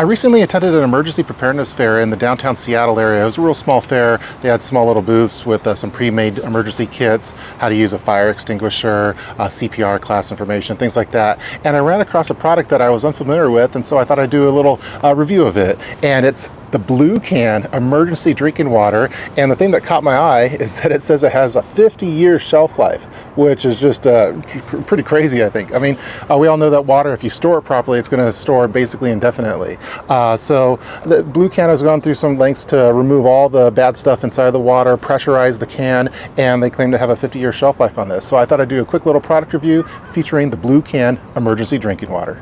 I recently attended an emergency preparedness fair in the downtown Seattle area. It was a real small fair. They had small little booths with some pre-made emergency kits, how to use a fire extinguisher, CPR class information, things like that. And I ran across a product that I was unfamiliar with, and so I thought I'd do a little review of it. And it's the Blue Can emergency drinking water. And the thing that caught my eye is that it says it has a 50-year shelf life, which is just pretty crazy, I think. I mean, we all know that water, if you store it properly, it's going to store basically indefinitely. So the Blue Can has gone through some lengths to remove all the bad stuff inside the water, pressurize the can, and they claim to have a 50-year shelf life on this. So I thought I'd do a quick little product review featuring the Blue Can emergency drinking water.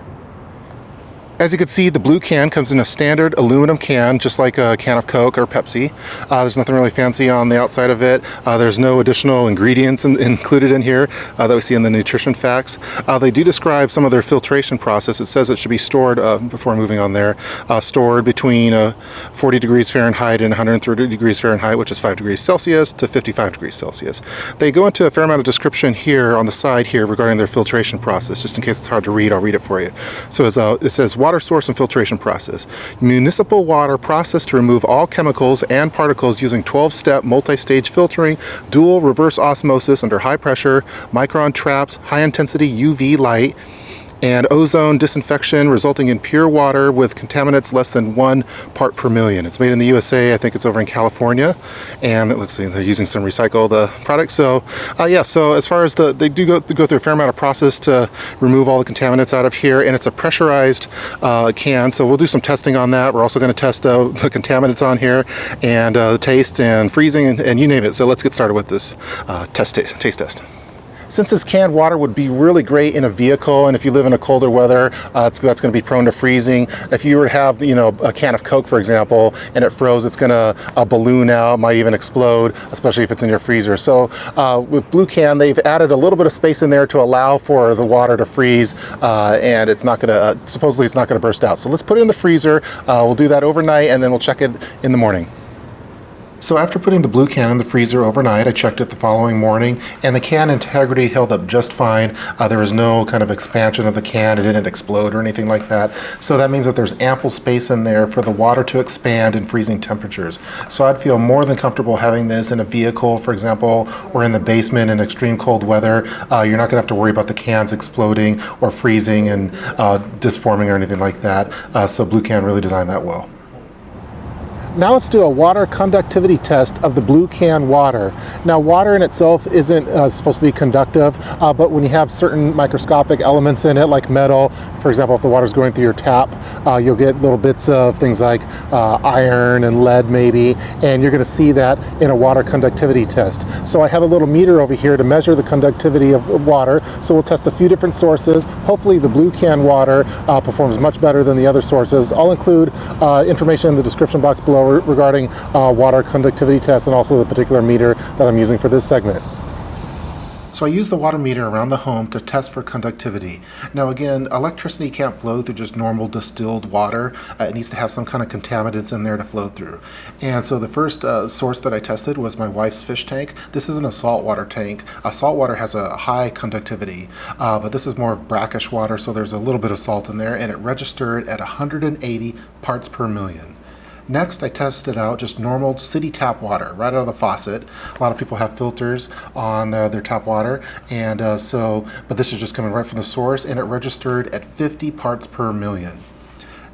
As you can see, the Blue Can comes in a standard aluminum can, just like a can of Coke or Pepsi. There's nothing really fancy on the outside of it. There's no additional ingredients included in here that we see in the nutrition facts. They do describe some of their filtration process. It says it should be stored, before moving on there, stored between 40 degrees Fahrenheit and 130 degrees Fahrenheit, which is 5 degrees Celsius to 55 degrees Celsius. They go into a fair amount of description here on the side here regarding their filtration process. Just in case it's hard to read, I'll read it for you. So it says, water source and filtration process. Municipal water processed to remove all chemicals and particles using 12-step multi-stage filtering, dual reverse osmosis under high pressure, micron traps, high-intensity UV light, and ozone disinfection resulting in pure water with contaminants less than 1 part per million. It's made in the USA. I think it's over in California, and let's see, they're using some recycled products. So yeah, so as far as they do go through a fair amount of process to remove all the contaminants out of here, and it's a pressurized can, so we'll do some testing on that. We're also going to test the contaminants on here, and the taste and freezing, and you name it. So let's get started with this taste test. Since this canned water would be really great in a vehicle, and if you live in a colder weather, that's going to be prone to freezing. If you were to have, a can of Coke, for example, and it froze, it's going to balloon out, might even explode, especially if it's in your freezer. So with Blue Can, they've added a little bit of space in there to allow for the water to freeze, and it's not going to, supposedly it's not going to burst out. So let's put it in the freezer. We'll do that overnight, and then we'll check it in the morning. So after putting the Blue Can in the freezer overnight, I checked it the following morning, and the can integrity held up just fine. There was no kind of expansion of the can. It didn't explode or anything like that. So that means that there's ample space in there for the water to expand in freezing temperatures. So I'd feel more than comfortable having this in a vehicle, for example, or in the basement in extreme cold weather. You're not going to have to worry about the cans exploding or freezing and disforming or anything like that. So Blue Can really designed that well. Now let's do a water conductivity test of the Blue Can water. Now water in itself isn't supposed to be conductive, but when you have certain microscopic elements in it, like metal, for example, if the water's going through your tap, you'll get little bits of things like iron and lead maybe, and you're going to see that in a water conductivity test. So I have a little meter over here to measure the conductivity of water, so we'll test a few different sources. Hopefully the Blue Can water performs much better than the other sources. I'll include information in the description box below regarding water conductivity tests and also the particular meter that I'm using for this segment. So I use the water meter around the home to test for conductivity. Now again, electricity can't flow through just normal distilled water. It needs to have some kind of contaminants in there to flow through. And so the first source that I tested was my wife's fish tank. This isn't a saltwater tank. Saltwater has a high conductivity, but this is more brackish water, so there's a little bit of salt in there, and it registered at 180 parts per million. Next, I tested out just normal city tap water right out of the faucet. A lot of people have filters on their tap water, and but this is just coming right from the source, and it registered at 50 parts per million.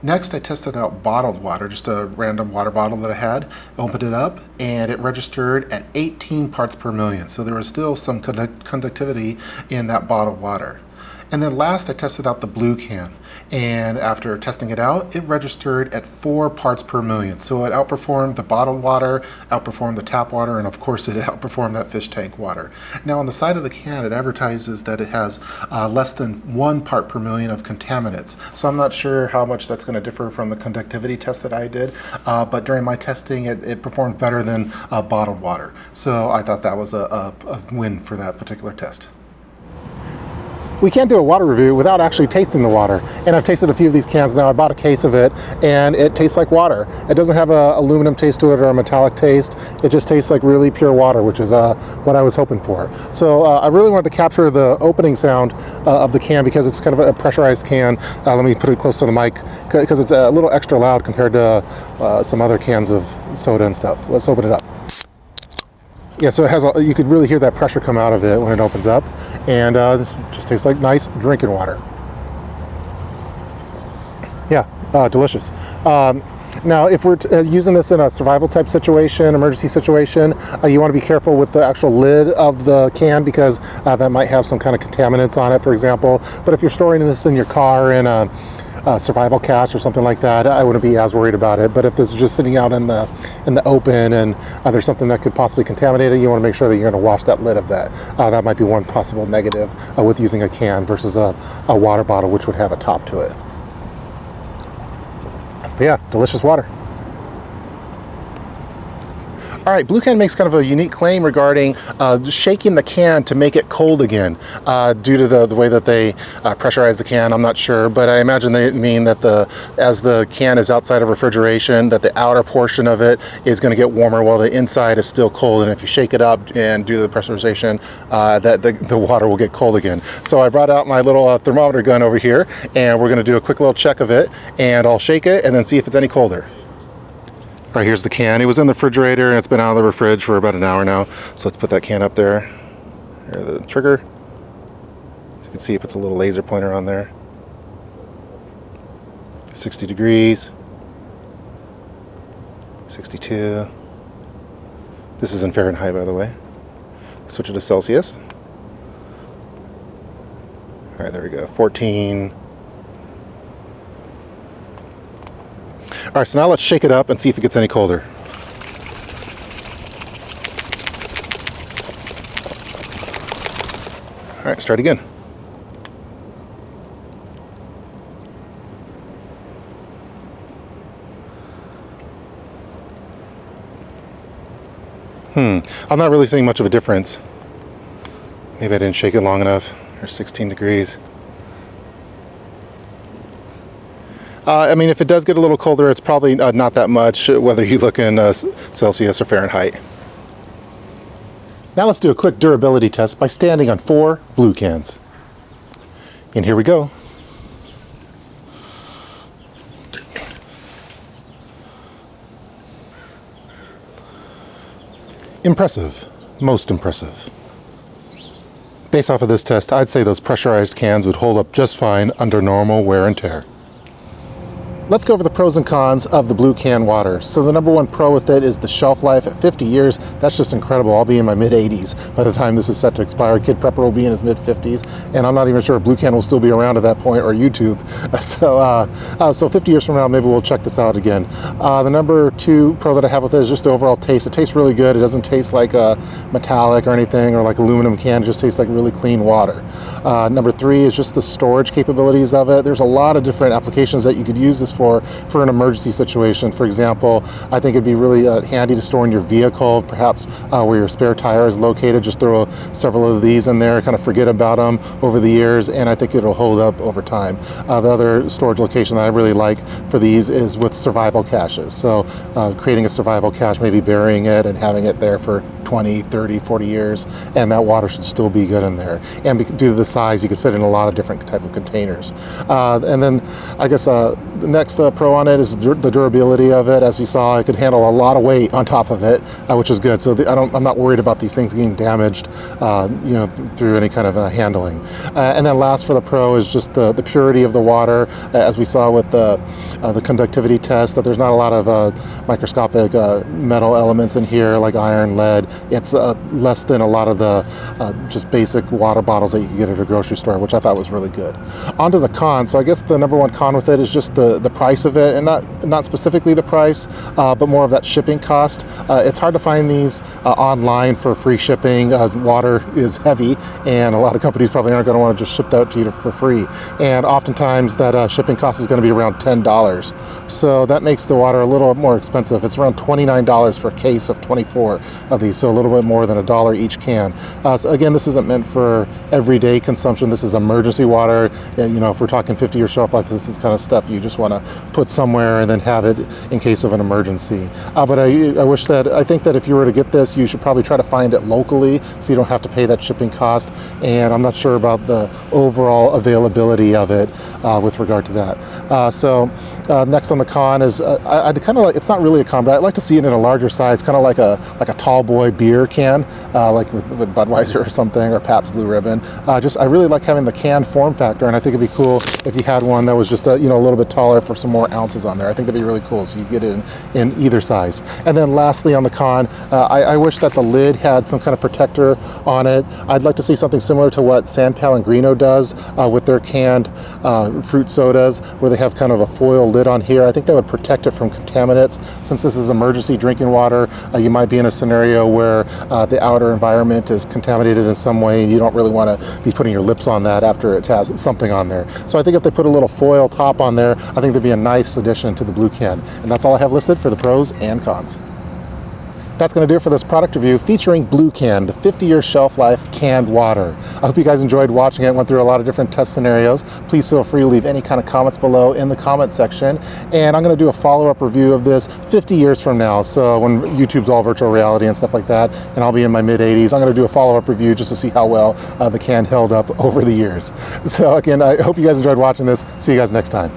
Next, I tested out bottled water, just a random water bottle that I had, opened it up, and it registered at 18 parts per million. So there was still some conductivity in that bottled water. And then last, I tested out the Blue Can, and after testing it out, it registered at 4 parts per million. So it outperformed the bottled water, outperformed the tap water, and of course it outperformed that fish tank water. Now on the side of the can, it advertises that it has less than 1 part per million of contaminants. So I'm not sure how much that's going to differ from the conductivity test that I did, but during my testing, it performed better than bottled water. So I thought that was a win for that particular test. we can't do a water review without actually tasting the water. And I've tasted a few of these cans now. I bought a case of it, and it tastes like water. It doesn't have a aluminum taste to it or a metallic taste. It just tastes like really pure water, which is what I was hoping for. So I really wanted to capture the opening sound of the can because it's kind of a pressurized can. Let me put it close to the mic because it's a little extra loud compared to some other cans of soda and stuff. Let's open it up. Yeah, so it has you could really hear that pressure come out of it when it opens up, and it just tastes like nice drinking water. Yeah, delicious. Now, if we're using this in a survival type situation, emergency situation, you want to be careful with the actual lid of the can because that might have some kind of contaminants on it, for example. But if you're storing this in your car in a survival cache or something like that, I wouldn't be as worried about it. But if this is just sitting out in the open and there's something that could possibly contaminate it, you want to make sure that you're going to wash that lid of that. That might be one possible negative with using a can versus a water bottle, which would have a top to it. But yeah, delicious water. All right, Blue Can makes kind of a unique claim regarding shaking the can to make it cold again due to the way that they pressurize the can. I'm not sure, but I imagine they mean that as the can is outside of refrigeration, that the outer portion of it is going to get warmer while the inside is still cold. And if you shake it up and do the pressurization, that the water will get cold again. So I brought out my little thermometer gun over here, and we're going to do a quick little check of it, and I'll shake it and then see if it's any colder. All right, here's the can. It was in the refrigerator and it's been out of the fridge for about an hour now. So let's put that can up there. There's the trigger. As you can see, it puts a little laser pointer on there. 60 degrees. 62. This is in Fahrenheit, by the way. Switch it to Celsius. All right, there we go. 14. All right, so now let's shake it up and see if it gets any colder. All right, let's try it again. I'm not really seeing much of a difference. Maybe I didn't shake it long enough. There's 16 degrees. I mean, if it does get a little colder, it's probably not that much, whether you look in Celsius or Fahrenheit. Now let's do a quick durability test by standing on 4 Blue cans. And here we go. Impressive. Most impressive. Based off of this test, I'd say those pressurized cans would hold up just fine under normal wear and tear. Let's go over the pros and cons of the Blue Can water. So the number one pro with it is the shelf life at 50 years. That's just incredible. I'll be in my mid-80s by the time this is set to expire. Kid Prepper will be in his mid-50s, and I'm not even sure if Blue Can will still be around at that point, or YouTube. So 50 years from now, maybe we'll check this out again. The number two pro that I have with it is just the overall taste. It tastes really good. It doesn't taste like a metallic or anything, or like aluminum can. It just tastes like really clean water. Number three is just the storage capabilities of it. There's a lot of different applications that you could use this for an emergency situation. For example, I think it'd be really handy to store in your vehicle, perhaps where your spare tire is located. Just throw several of these in there, kind of forget about them over the years, and I think it'll hold up over time. The other storage location that I really like for these is with survival caches. So creating a survival cache, maybe burying it and having it there for 20, 30, 40 years, and that water should still be good in there. And due to the size, you could fit in a lot of different type of containers. And then I guess the next pro on it is the durability of it. As you saw, it could handle a lot of weight on top of it, which is good. So I'm not worried about these things getting damaged, through any kind of handling. And then last for the pro is just the purity of the water. As we saw with the conductivity test, that there's not a lot of microscopic metal elements in here like iron, lead. It's less than a lot of the just basic water bottles that you can get at a grocery store, which I thought was really good. On to the cons. So I guess the number one con with it is just the price of it, and not specifically the price, but more of that shipping cost. It's hard to find these online for free shipping. Water is heavy, and a lot of companies probably aren't going to want to just ship that to you for free. And oftentimes that shipping cost is going to be around $10. So that makes the water a little more expensive. It's around $29 for a case of 24 of these. So so a little bit more than $1 each can. So again, this isn't meant for everyday consumption. This is emergency water. You know, if we're talking 50-year shelf life, this is kind of stuff you just want to put somewhere and then have it in case of an emergency. But I think that if you were to get this, you should probably try to find it locally so you don't have to pay that shipping cost. And I'm not sure about the overall availability of it with regard to that. So next on the con is I'd kind of like, it's not really a con, but I'd like to see it in a larger size, kind of like a tall boy beer can, like with Budweiser or something, or Pabst Blue Ribbon. I really like having the can form factor, and I think it'd be cool if you had one that was just a little bit taller for some more ounces on there. I think that'd be really cool, so you get it in either size. And then lastly on the con, I wish that the lid had some kind of protector on it. I'd like to see something similar to what San Pellegrino does with their canned fruit sodas, where they have kind of a foil lid on here. I think that would protect it from contaminants. Since this is emergency drinking water, you might be in a scenario where the outer environment is contaminated in some way, and you don't really want to be putting your lips on that after it has something on there. So I think if they put a little foil top on there, I think that'd be a nice addition to the blue can. And that's all I have listed for the pros and cons. That's going to do it for this product review featuring Blue Can, the 50-year shelf life canned water. I hope you guys enjoyed watching it. Went through a lot of different test scenarios. Please feel free to leave any kind of comments below in the comment section. And I'm going to do a follow-up review of this 50 years from now. So when YouTube's all virtual reality and stuff like that, and I'll be in my mid-80s, I'm going to do a follow-up review just to see how well the can held up over the years. So again, I hope you guys enjoyed watching this. See you guys next time.